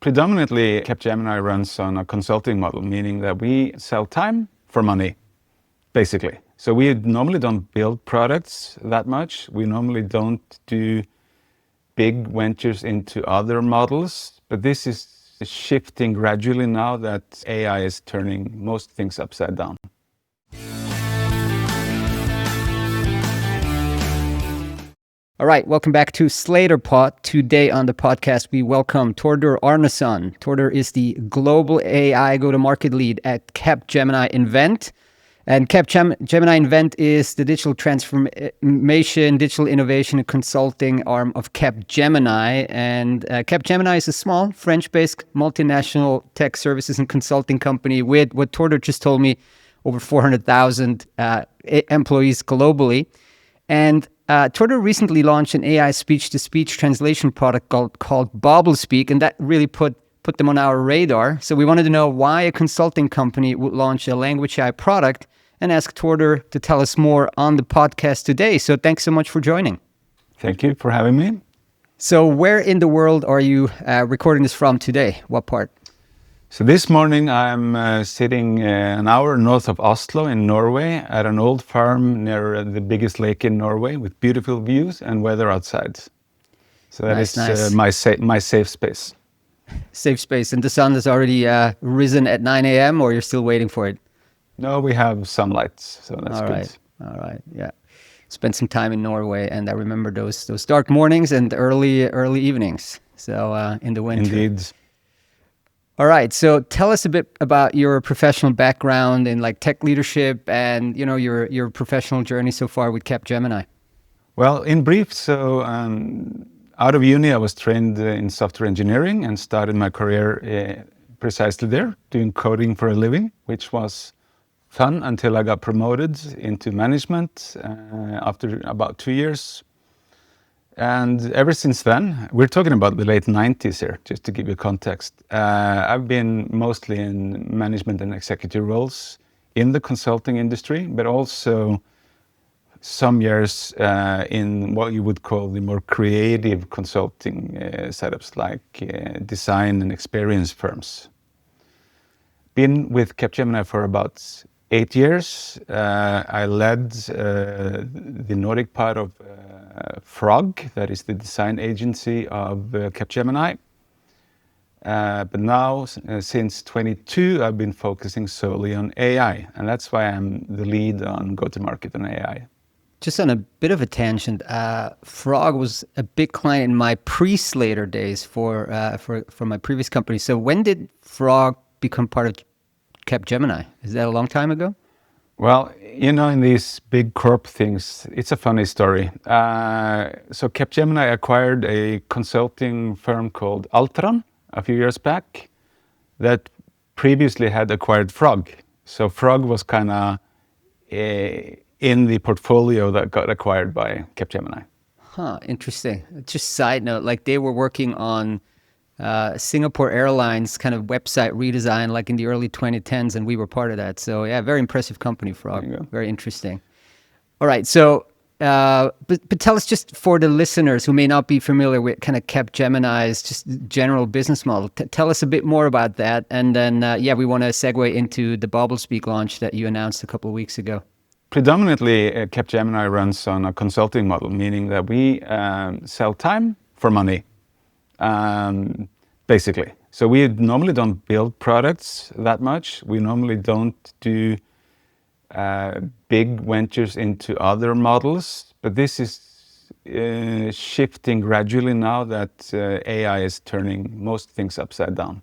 Predominantly, Capgemini runs on a consulting model, meaning that we sell time for money, basically. So we normally don't build products that much. We normally don't do big ventures into other models, but this is shifting gradually now that AI is turning most things upside down. All right, welcome back to Slator Pod. Today on the podcast, we welcome Thordur Arnason. Thordur is the global AI go-to-market lead at Capgemini Invent. And Capgemini Invent is the digital transformation, digital innovation and consulting arm of Capgemini. And Capgemini is a small French-based multinational tech services and consulting company with, what Thordur just told me, over 400,000 employees globally. And Thordur recently launched an AI speech-to-speech translation product called BabelSpeak, and that really put them on our radar. So we wanted to know why a consulting company would launch a language AI product, and ask Thordur to tell us more on the podcast today. So thanks so much for joining. Thank you for having me. So where in the world are you recording this from today? What part? So this morning I'm sitting an hour north of Oslo in Norway at an old farm near the biggest lake in Norway with beautiful views and weather outside. So that is my safe space. Safe space. And the sun has already risen at 9 a.m. or you're still waiting for it? No, we have sunlight, so that's good. All right, yeah. Spent some time in Norway, and I remember those dark mornings and early evenings. So in the winter. Indeed. All right, so tell us a bit about your professional background in like tech leadership and your professional journey so far with Capgemini. Well, in brief, so out of uni, I was trained in software engineering and started my career precisely there, doing coding for a living, which was fun until I got promoted into management after about 2 years. And ever since then, we're talking about the late 90s here, just to give you context. I've been mostly in management and executive roles in the consulting industry, but also some years in what you would call the more creative consulting setups like design and experience firms. Been with Capgemini for about 8 years. I led the Nordic part of Frog, that is the design agency of Capgemini. But now, since 22, I've been focusing solely on AI, and that's why I'm the lead on go-to-market on AI. Just on a bit of a tangent, Frog was a big client in my pre-Slator days for my previous company. So when did Frog become part of Capgemini? Is that a long time ago? Well, in these big corp things, it's a funny story. So Capgemini acquired a consulting firm called Altran a few years back that previously had acquired Frog. So Frog was kind of in the portfolio that got acquired by Capgemini. Huh, interesting. Just side note, like they were working on Singapore Airlines kind of website redesign like in the early 2010s, and we were part of that. So yeah, very impressive company, Frog. Very interesting. All right, so but tell us, just for the listeners who may not be familiar with kind of Capgemini's just general business model, tell us a bit more about that, and then we want to segue into the BabelSpeak launch that you announced a couple of weeks ago. Predominantly, Capgemini runs on a consulting model, meaning that we sell time for money. Basically. So we normally don't build products that much. We normally don't do big ventures into other models, but this is shifting gradually now that AI is turning most things upside down.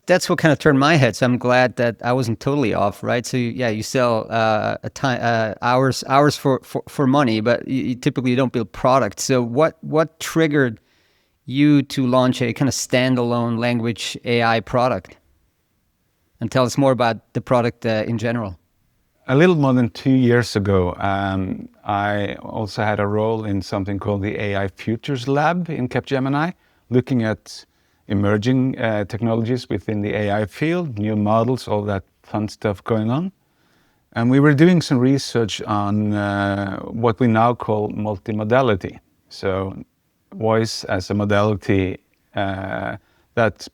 That's what kind of turned my head. So I'm glad that I wasn't totally off, right? So you sell hours for money, but you typically don't build products. So what triggered you to launch a kind of standalone language AI product? And tell us more about the product in general. A little more than 2 years ago, I also had a role in something called the AI Futures Lab in Capgemini, looking at emerging technologies within the AI field, new models, all that fun stuff going on. And we were doing some research on what we now call multimodality. So voice as a modality that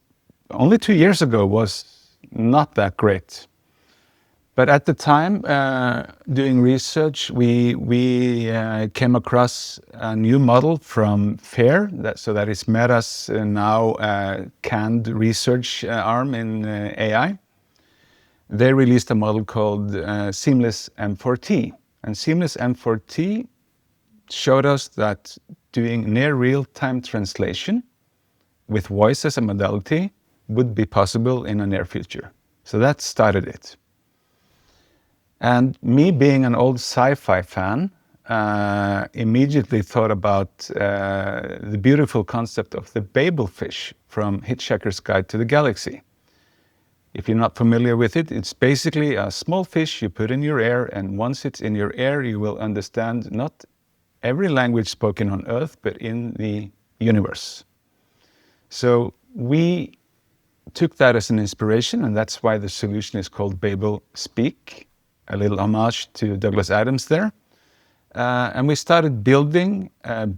only 2 years ago was not that great. But at the time, doing research, we came across a new model from FAIR, so that is Meta's now canned research arm in AI. They released a model called Seamless M4T. And Seamless M4T showed us that doing near real-time translation with voice as a modality would be possible in the near future. So that started it. And me being an old sci-fi fan, immediately thought about the beautiful concept of the Babel fish from Hitchhiker's Guide to the Galaxy. If you're not familiar with it, it's basically a small fish you put in your ear, and once it's in your ear, you will understand not every language spoken on Earth, but in the universe. So we took that as an inspiration, and that's why the solution is called BabelSpeak, a little homage to Douglas Adams there. And we started building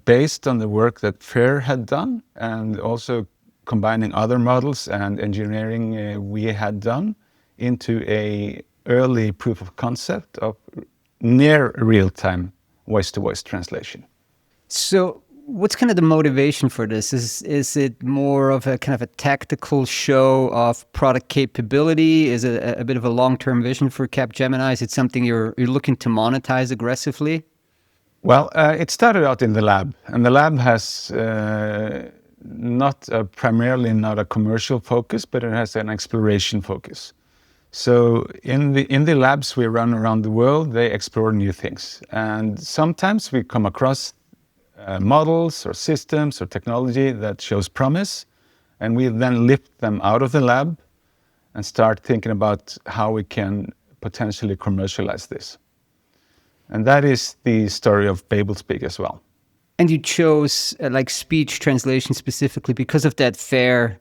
based on the work that FAIR had done, and also combining other models and engineering we had done into a early proof of concept of near real-time voice-to-voice translation. So what's kind of the motivation for this? Is it more of a kind of a tactical show of product capability? Is it a bit of a long-term vision for Capgemini? Is it something you're looking to monetize aggressively? Well, it started out in the lab, and the lab has primarily not a commercial focus, but it has an exploration focus. So in the labs we run around the world, they explore new things, and sometimes we come across models or systems or technology that shows promise, and we then lift them out of the lab and start thinking about how we can potentially commercialize this. And that is the story of BabelSpeak as well. And you chose like speech translation specifically because of that FAIR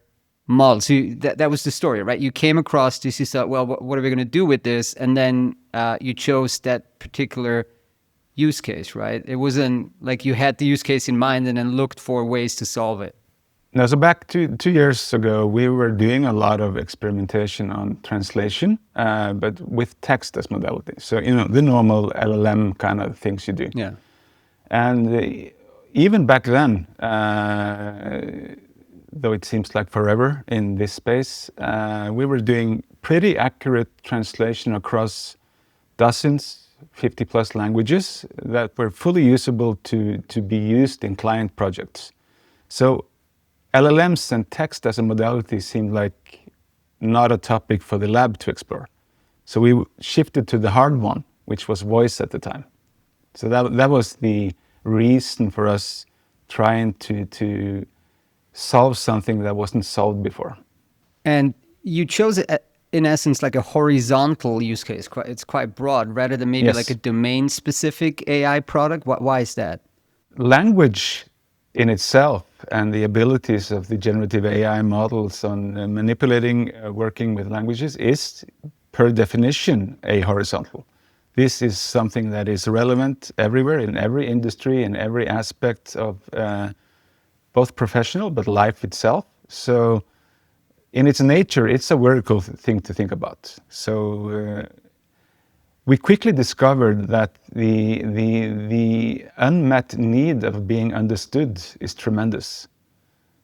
model. So that was the story, right? You came across this, you thought, well, what are we going to do with this? And then you chose that particular use case, right? It wasn't like you had the use case in mind and then looked for ways to solve it. Now, so back 2 years ago, we were doing a lot of experimentation on translation, but with text as modality. So, the normal LLM kind of things you do. Yeah. And even back then, though it seems like forever in this space, we were doing pretty accurate translation across dozens, 50 plus languages that were fully usable to be used in client projects. So LLMs and text as a modality seemed like not a topic for the lab to explore. So we shifted to the hard one, which was voice at the time. So that was the reason for us trying to solve something that wasn't solved before. And you chose it, in essence, like a horizontal use case. It's quite broad, rather than maybe like a domain-specific AI product. Why is that? Language in itself and the abilities of the generative AI models on manipulating, working with languages is, per definition, a horizontal. This is something that is relevant everywhere, in every industry, in every aspect of both professional, but life itself. So in its nature, it's a vertical thing to think about. So we quickly discovered that the unmet need of being understood is tremendous.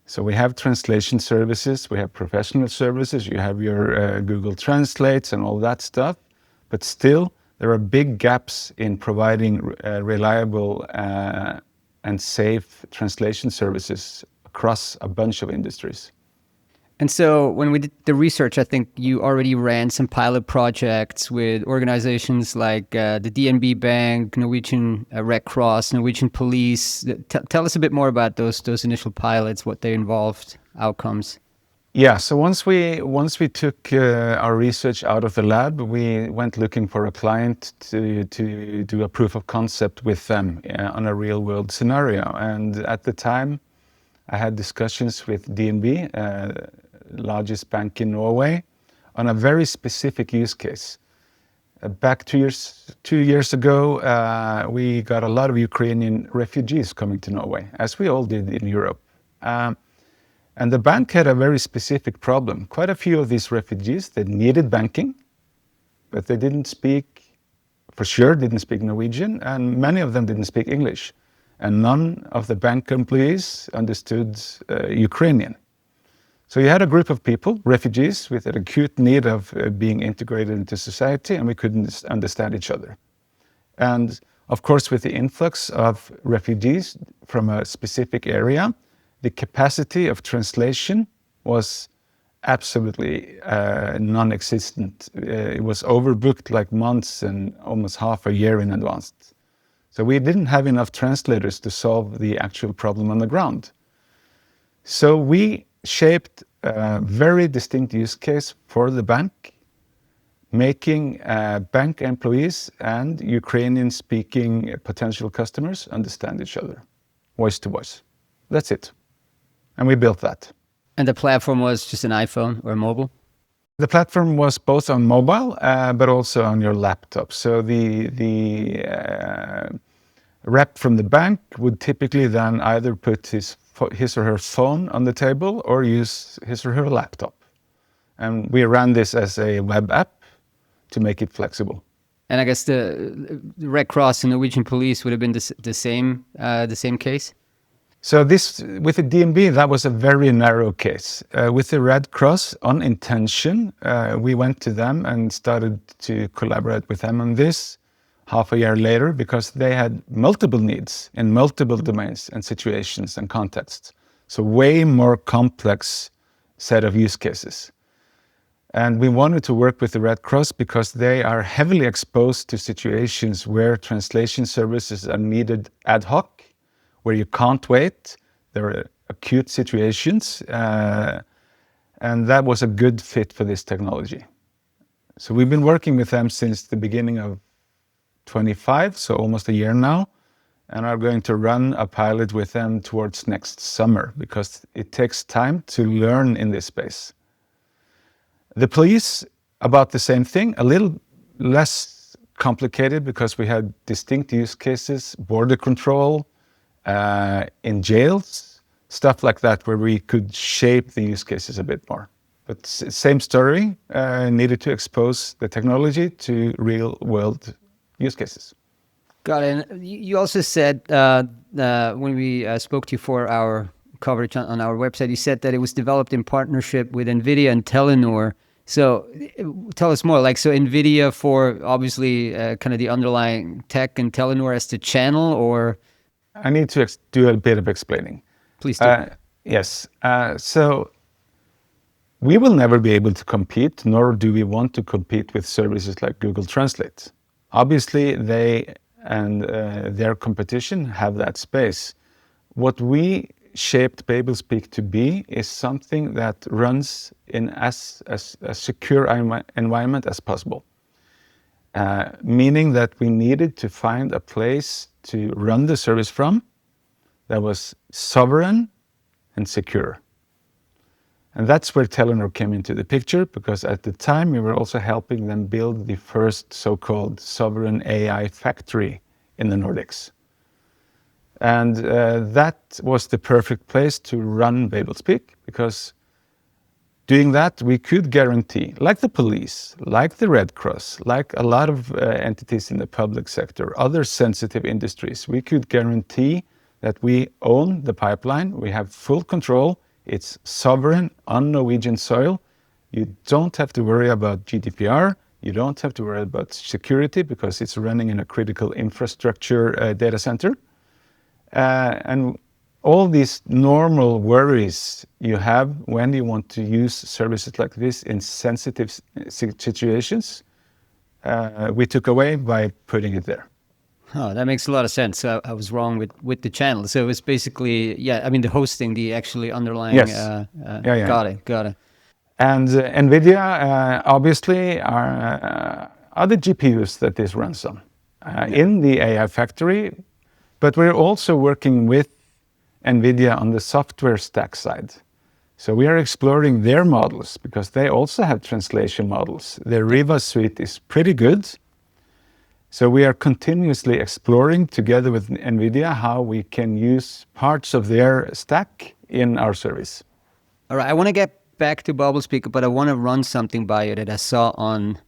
So we have translation services, we have professional services, you have your Google Translates and all that stuff, but still there are big gaps in providing reliable and safe translation services across a bunch of industries. And so when we did the research, I think you already ran some pilot projects with organizations like the DNB Bank, Norwegian Red Cross, Norwegian Police. Tell us a bit more about those initial pilots, what they involved, outcomes. Yeah, so once we took our research out of the lab, we went looking for a client to do a proof of concept with them on a real world scenario. And at the time, I had discussions with DNB, largest bank in Norway, on a very specific use case. Back 2 years ago, we got a lot of Ukrainian refugees coming to Norway, as we all did in Europe. And the bank had a very specific problem. Quite a few of these refugees, they needed banking, but they didn't speak, for sure, didn't speak Norwegian, and many of them didn't speak English. And none of the bank employees understood Ukrainian. So you had a group of people, refugees, with an acute need of being integrated into society, and we couldn't understand each other. And of course, with the influx of refugees from a specific area, the capacity of translation was absolutely non-existent. It was overbooked like months and almost half a year in advance. So we didn't have enough translators to solve the actual problem on the ground. So we shaped a very distinct use case for the bank, making bank employees and Ukrainian-speaking potential customers understand each other, voice to voice. That's it. And we built that. And the platform was just an iPhone or mobile? The platform was both on mobile, but also on your laptop. So the rep from the bank would typically then either put his or her phone on the table or use his or her laptop. And we ran this as a web app to make it flexible. And I guess the Red Cross and Norwegian police would have been the same case? So this, with the DNB, that was a very narrow case. With the Red Cross, on intention, we went to them and started to collaborate with them on this half a year later, because they had multiple needs in multiple domains and situations and contexts. So way more complex set of use cases. And we wanted to work with the Red Cross because they are heavily exposed to situations where translation services are needed ad hoc, where you can't wait. There are acute situations, and that was a good fit for this technology. So we've been working with them since the beginning of 25, so almost a year now, and are going to run a pilot with them towards next summer, because it takes time to learn in this space. The police, about the same thing, a little less complicated because we had distinct use cases, border control, in jails, stuff like that, where we could shape the use cases a bit more. But same story, needed to expose the technology to real world use cases. Got it. And you also said, when we spoke to you for our coverage on our website, you said that it was developed in partnership with Nvidia and Telenor. So tell us more, like, so Nvidia for obviously kind of the underlying tech and Telenor as the channel, or? I need to do a bit of explaining. Please do. Yes. So we will never be able to compete, nor do we want to compete with services like Google Translate. Obviously, they and their competition have that space. What we shaped BabelSpeak to be is something that runs in as a secure environment as possible. Meaning that we needed to find a place to run the service from that was sovereign and secure. And that's where Telenor came into the picture, because at the time we were also helping them build the first so-called sovereign AI factory in the Nordics. And that was the perfect place to run BabelSpeak, because doing that, we could guarantee, like the police, like the Red Cross, like a lot of entities in the public sector, other sensitive industries, we could guarantee that we own the pipeline, we have full control, it's sovereign on Norwegian soil. You don't have to worry about GDPR, you don't have to worry about security because it's running in a critical infrastructure data center. And all these normal worries you have when you want to use services like this in sensitive situations, we took away by putting it there. Oh, that makes a lot of sense. I was wrong with the channel. So it's basically, yeah, I mean, the hosting, the actually underlying. Yes. Got it. And Nvidia, obviously, are the GPUs that this runs on in the AI factory. But we're also working with Nvidia on the software stack side. So we are exploring their models because they also have translation models. Their Riva suite is pretty good. So we are continuously exploring together with Nvidia how we can use parts of their stack in our service. All right, I want to get back to BabelSpeak, but I want to run something by you that I saw on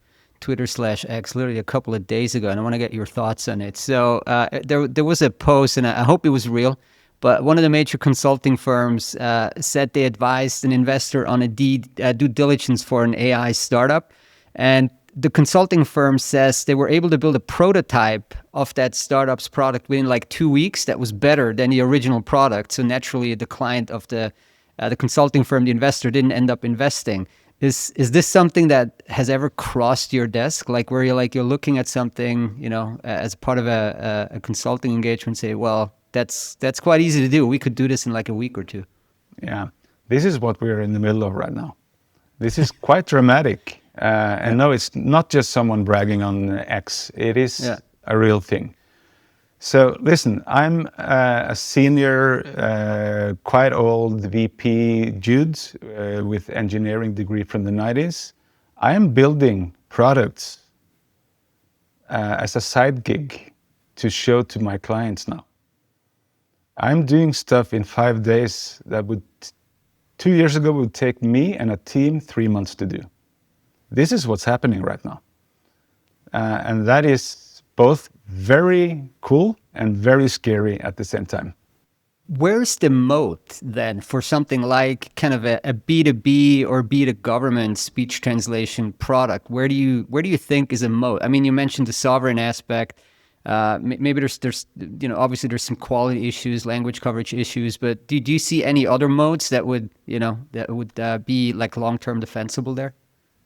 Twitter/X literally a couple of days ago, and I want to get your thoughts on it. So there was a post, and I hope it was real, but one of the major consulting firms said they advised an investor on a due diligence for an AI startup, and the consulting firm says they were able to build a prototype of that startup's product within like 2 weeks that was better than the original product. So naturally, the client of the consulting firm, the investor, didn't end up investing. Is this something that has ever crossed your desk, like where you're looking at something, as part of a consulting engagement, say, well, that's quite easy to do. We could do this in like a week or two. Yeah, this is what we're in the middle of right now. This is quite dramatic. And no, it's not just someone bragging on X. It is a real thing. So listen, I'm a senior, quite old VP Jude with engineering degree from the 90s. I am building products as a side gig to show to my clients now. I'm doing stuff in 5 days that 2 years ago would take me and a team 3 months to do. This is what's happening right now. And that is both very cool and very scary at the same time. Where's the moat then for something like kind of a B2B or B2Government speech translation product? Where do you think is a moat? I mean, you mentioned the sovereign aspect. Maybe there's obviously there's some quality issues, language coverage issues, but do you see any other moats that would be like long-term defensible there?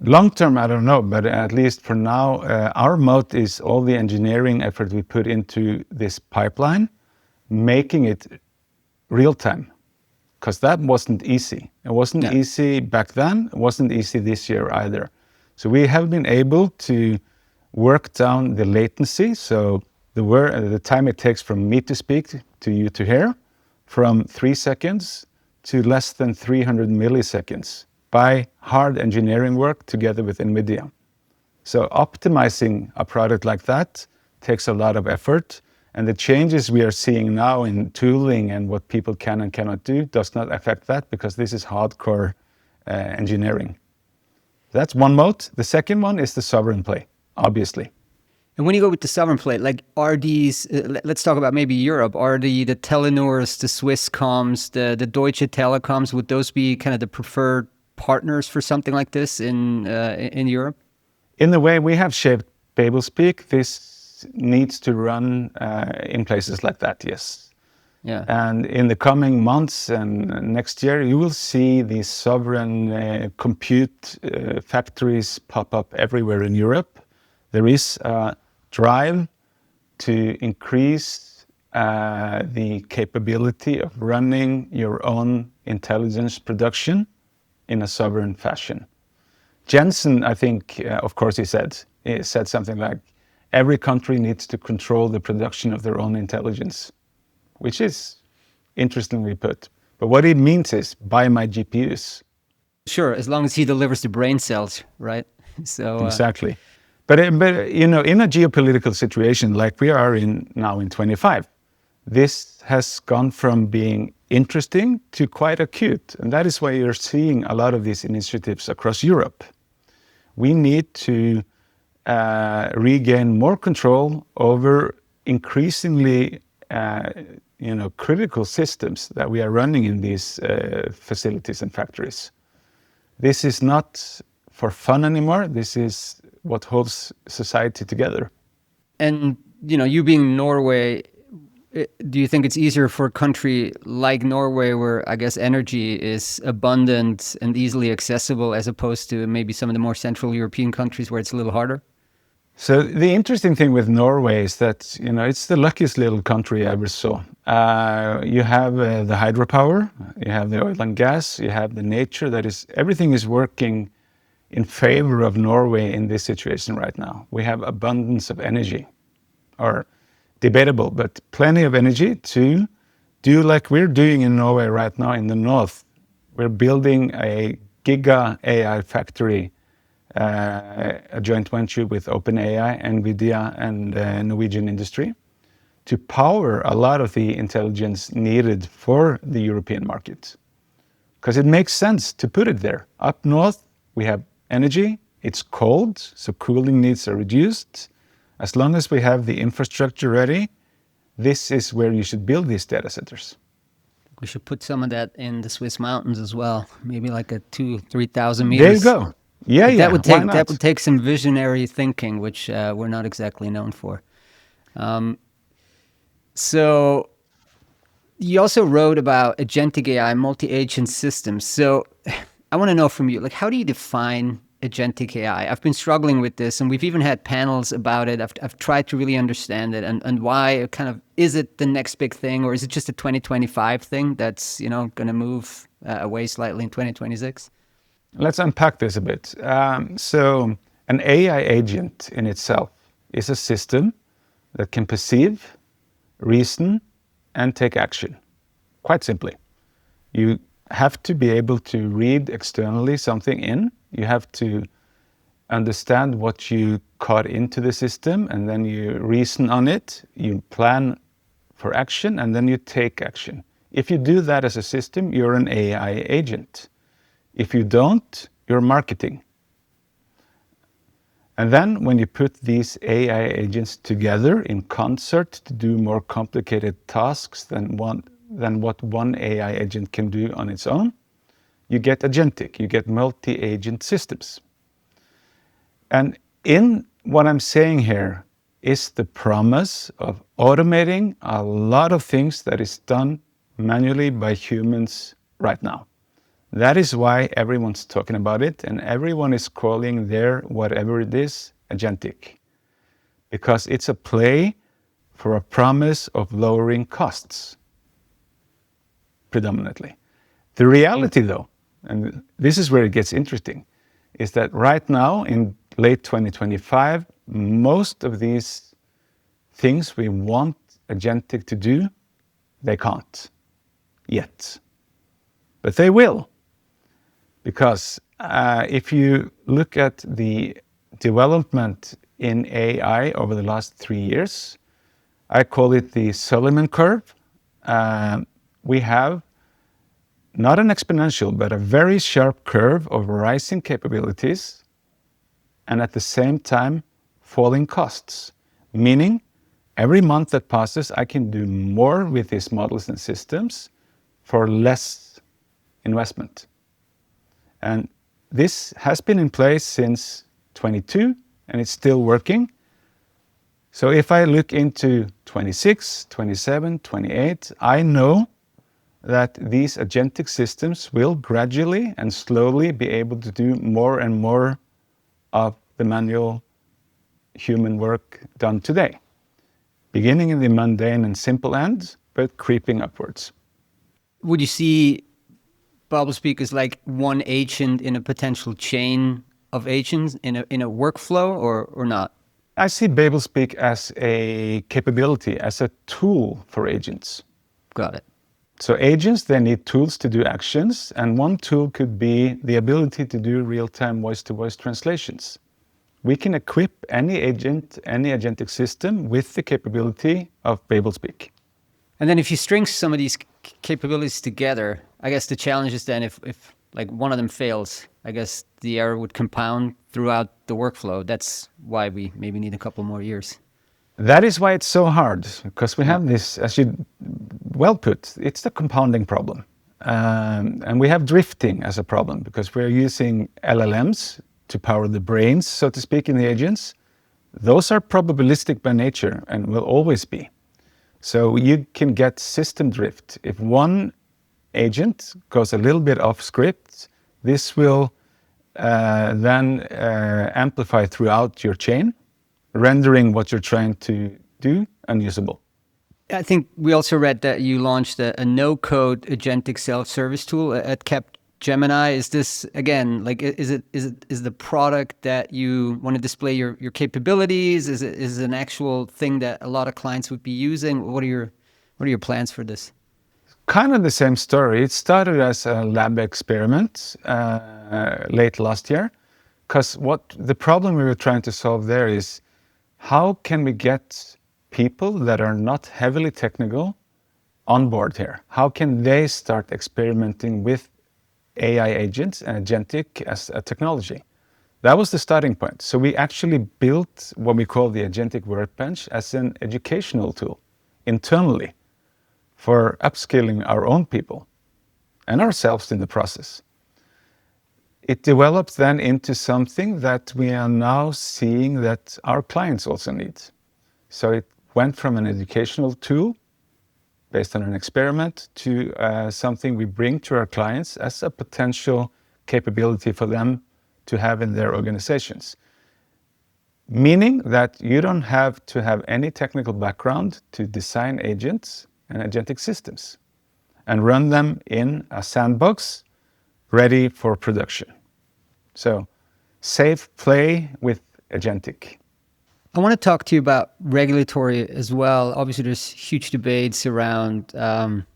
Long term, I don't know, but at least for now, our moat is all the engineering effort we put into this pipeline, making it real time, because that wasn't easy. It wasn't easy back then. It wasn't easy this year either. So we have been able to work down the latency. So the time it takes from me to speak to you to hear, from 3 seconds to less than 300 milliseconds by hard engineering work together with Nvidia. So optimizing a product like that takes a lot of effort. And the changes we are seeing now in tooling and what people can and cannot do does not affect that, because this is hardcore engineering. That's one moat. The second one is the sovereign play, obviously. And when you go with the sovereign play, like are these, let's talk about maybe Europe, are the Telenors, the Swisscoms, the Deutsche Telecoms, would those be kind of the preferred partners for something like this in Europe? In the way we have shaped BabelSpeak, this needs to run in places like that, yes. Yeah. And in the coming months and next year, you will see these sovereign compute factories pop up everywhere in Europe. There is a drive to increase the capability of running your own intelligence production in a sovereign fashion. Jensen, I think, of course, he said something like, every country needs to control the production of their own intelligence, which is interestingly put. But what it means is, buy my GPUs. Sure, as long as he delivers the brain cells, right? So exactly. But in a geopolitical situation like we are in now in 25, this has gone from being interesting to quite acute. And that is why you're seeing a lot of these initiatives across Europe. We need to regain more control over increasingly critical systems that we are running in these facilities and factories. This is not for fun anymore. This is what holds society together. And, you being Norway, do you think it's easier for a country like Norway, where I guess energy is abundant and easily accessible, as opposed to maybe some of the more Central European countries where it's a little harder? So the interesting thing with Norway is that, it's the luckiest little country I ever saw. You have the hydropower, you have the oil and gas, you have the nature, everything is working in favor of Norway in this situation right now. We have abundance of energy, or debatable, but plenty of energy to do like we're doing in Norway right now in the north. We're building a giga AI factory, a joint venture with OpenAI, Nvidia, and Norwegian industry, to power a lot of the intelligence needed for the European market. because it makes sense to put it there. Up north, we have energy, it's cold, so cooling needs are reduced. As long as we have the infrastructure ready, this is where you should build these data centers. We should put some of that in the Swiss mountains as well. Maybe like a 2,000-3,000 There you meters. go. Yeah, But yeah. Why not? that would take some visionary thinking, which we're not exactly known for. So you also wrote about agentic AI, multi-agent systems. So I want to know from you, like, how do you define agentic AI? I've been struggling with this, and we've even had panels about it. I've tried to really understand it, and why kind of, is it the next big thing, or is it just a 2025 thing that's, you know, going to move away slightly in 2026? Let's unpack this a bit. So an AI agent in itself is a system that can perceive, reason, and take action. Quite simply. You have to be able to read externally something in. You have to understand what you caught into the system, and then you reason on it, you plan for action, and then you take action. If you do that as a system, you're an AI agent. If you don't, you're marketing. And then when you put these AI agents together in concert to do more complicated tasks than what one AI agent can do on its own, you get agentic, you get multi-agent systems. And in what I'm saying here is the promise of automating a lot of things that is done manually by humans right now. That is why everyone's talking about it, and everyone is calling their whatever it is agentic, because it's a play for a promise of lowering costs, predominantly. The reality, though, and this is where it gets interesting, is that right now in late 2025, most of these things we want agentic to do, they can't yet, but they will. Because if you look at the development in AI over the last 3 years, I call it the Solomon curve. We have not an exponential, but a very sharp curve of rising capabilities and at the same time falling costs. Meaning, every month that passes, I can do more with these models and systems for less investment. And this has been in place since 22, and it's still working. So if I look into 26, 27, 28, I know that these agentic systems will gradually and slowly be able to do more and more of the manual human work done today. Beginning in the mundane and simple end, but creeping upwards. Would you see BabelSpeak is like one agent in a potential chain of agents in a workflow, or not? I see BabelSpeak as a capability, as a tool for agents. Got it. So agents, they need tools to do actions, and one tool could be the ability to do real-time voice-to-voice translations. We can equip any agent, any agentic system with the capability of BabelSpeak. And then if you string some of these capabilities together, I guess the challenge is then if like one of them fails, I guess the error would compound throughout the workflow. That's why we maybe need a couple more years. That is why it's so hard, because we have this, as you well put, it's the compounding problem. And we have drifting as a problem, because we're using LLMs to power the brains, so to speak, in the agents. Those are probabilistic by nature and will always be. So you can get system drift. If one agent goes a little bit off script, this will then amplify throughout your chain, rendering what you're trying to do unusable. I think we also read that you launched a no-code agentic self-service tool at Capgemini. Is this, again, like, is the product that you want to display your capabilities? Is it an actual thing that a lot of clients would be using? What are your plans for this? Kind of the same story. It started as a lab experiment late last year, because what the problem we were trying to solve there is, how can we get people that are not heavily technical on board here? How can they start experimenting with AI agents and agentic as a technology. That was the starting point. So we actually built what we call the agentic workbench as an educational tool internally for upskilling our own people and ourselves in the process. It developed then into something that we are now seeing that our clients also need. So it went from an educational tool based on an experiment to something we bring to our clients as a potential capability for them to have in their organizations. Meaning that you don't have to have any technical background to design agents and agentic systems and run them in a sandbox ready for production. So safe play with agentic. I want to talk to you about regulatory as well. Obviously, there's huge debates around,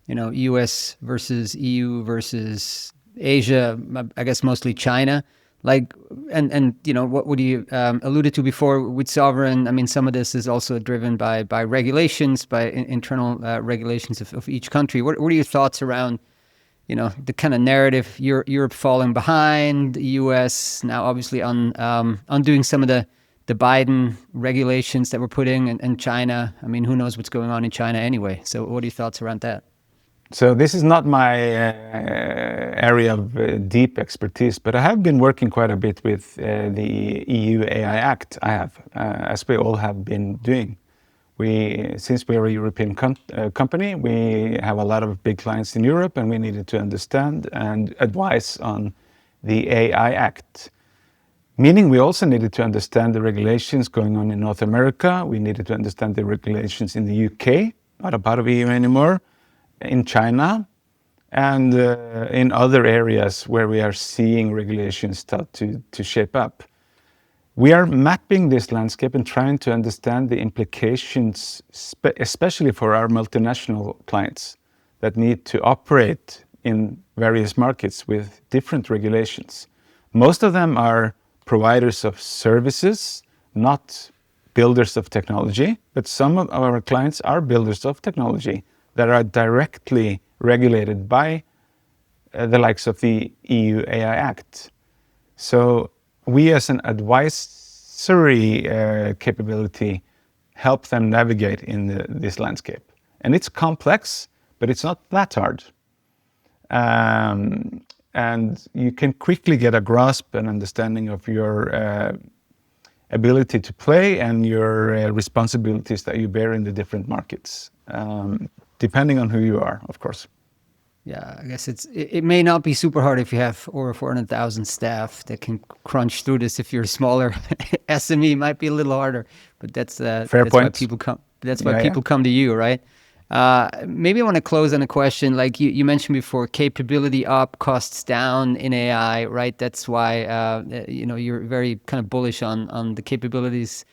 US versus EU versus Asia. I guess mostly China. And what would you alluded to before with sovereign? I mean, some of this is also driven by regulations, by internal regulations of each country. What are your thoughts around, the kind of narrative? Europe falling behind, the US now obviously undoing some of the Biden regulations that we're putting, and China. I mean, who knows what's going on in China anyway? So what are your thoughts around that? So this is not my area of deep expertise, but I have been working quite a bit with the EU AI Act. I have, as we all have been doing. Since we are a European company, we have a lot of big clients in Europe, and we needed to understand and advise on the AI Act. Meaning we also needed to understand the regulations going on in North America. We needed to understand the regulations in the UK, not a part of EU anymore, in China, and in other areas where we are seeing regulations start to shape up. We are mapping this landscape and trying to understand the implications, especially for our multinational clients that need to operate in various markets with different regulations. Most of them are providers of services, not builders of technology, but some of our clients are builders of technology that are directly regulated by the likes of the EU AI Act. So we as an advisory capability help them navigate in this landscape. And it's complex, but it's not that hard. And you can quickly get a grasp and understanding of your ability to play and your responsibilities that you bear in the different markets, depending on who you are, of course. Yeah, I guess it may not be super hard if you have over 400,000 staff that can crunch through this. If you're smaller, SME might be a little harder, but that's why people come. That's why people come to you, right? Maybe I want to close on a question like you mentioned before: capability up, costs down in AI, right? That's why you're very kind of bullish on the capabilities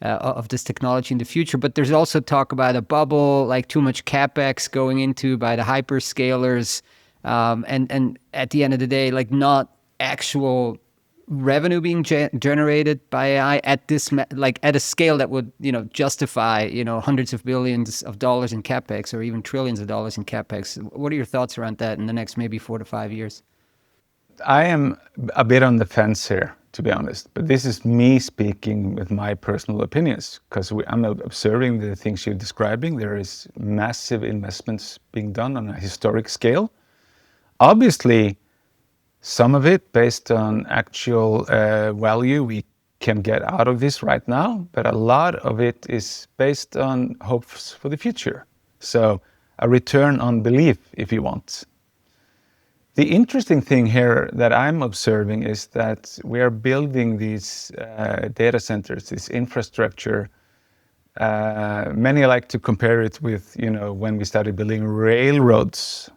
of this technology in the future. But there's also talk about a bubble, like too much capex going into by the hyperscalers, and at the end of the day, like not actual revenue being generated by AI at this at a scale that would justify hundreds of billions of dollars in capex or even trillions of dollars in capex. What are your thoughts around that in the next maybe 4 to 5 years? I am a bit on the fence here, to be honest, but this is me speaking with my personal opinions because I'm observing the things you're describing. There is massive investments being done on a historic scale. Obviously, some of it based on actual value we can get out of this right now, but a lot of it is based on hopes for the future. So a return on belief, if you want. The interesting thing here that I'm observing is that we are building these data centers, this infrastructure. Many like to compare it with, when we started building railroads,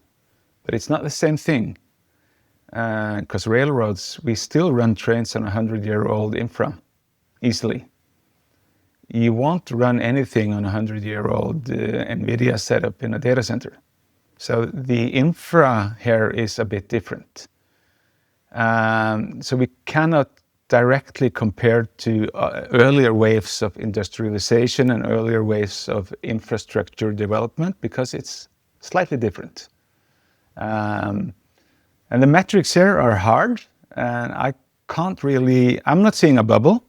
but it's not the same thing. Because railroads, we still run trains on 100-year-old infra easily. You won't run anything on a 100-year-old Nvidia setup in a data center. So the infra here is a bit different. So we cannot directly compare to earlier waves of industrialization and earlier waves of infrastructure development because it's slightly different. And the metrics here are hard, and I'm not seeing a bubble,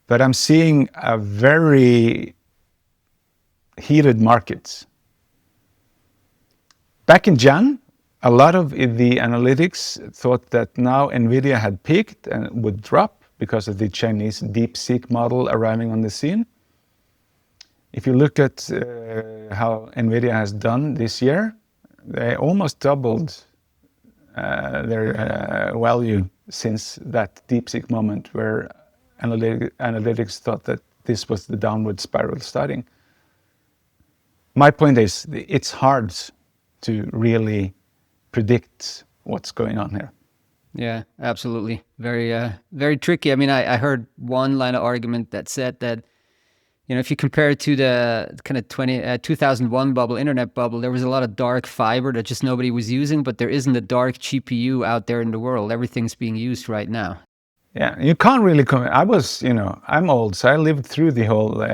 but I'm seeing a very heated market. Back in Jan, a lot of the analytics thought that now Nvidia had peaked and would drop because of the Chinese DeepSeek model arriving on the scene. If you look at how Nvidia has done this year, they almost doubled their value since that DeepSeek moment where analytics thought that this was the downward spiral starting. My point is, it's hard to really predict what's going on here. Yeah, absolutely. Very tricky. I mean, I heard one line of argument that said that, if you compare it to the kind of 2001 bubble, internet bubble, there was a lot of dark fiber that just nobody was using, but there isn't a dark GPU out there in the world. Everything's being used right now. Yeah, you can't really I'm old, so I lived through the whole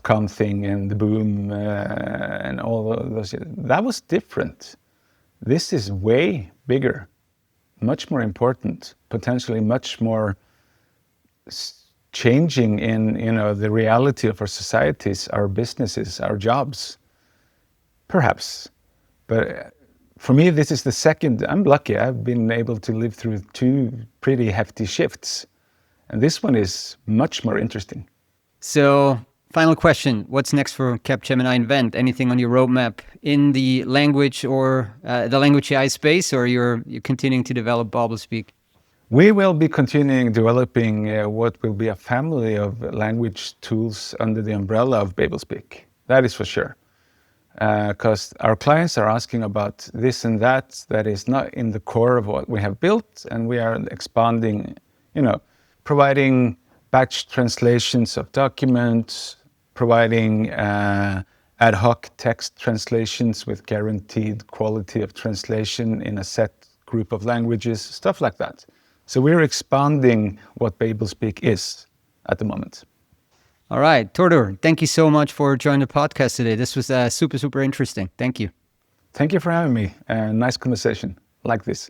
.com thing and the boom and all those. That was different. This is way bigger, much more important, potentially much more changing in the reality of our societies, our businesses, our jobs, perhaps. But for me, this is the second. I'm lucky. I've been able to live through two pretty hefty shifts, and this one is much more interesting. So, final question: what's next for Capgemini Invent? Anything on your roadmap in the language or the language AI space, or you're continuing to develop BabelSpeak? We will be continuing developing what will be a family of language tools under the umbrella of BabelSpeak. That is for sure. Because our clients are asking about this and that is not in the core of what we have built, and we are expanding, providing batch translations of documents, providing ad hoc text translations with guaranteed quality of translation in a set group of languages, stuff like that. So we're expanding what BabelSpeak is at the moment. All right, Thordur, thank you so much for joining the podcast today. This was super, super interesting. Thank you. Thank you for having me. Nice conversation like this.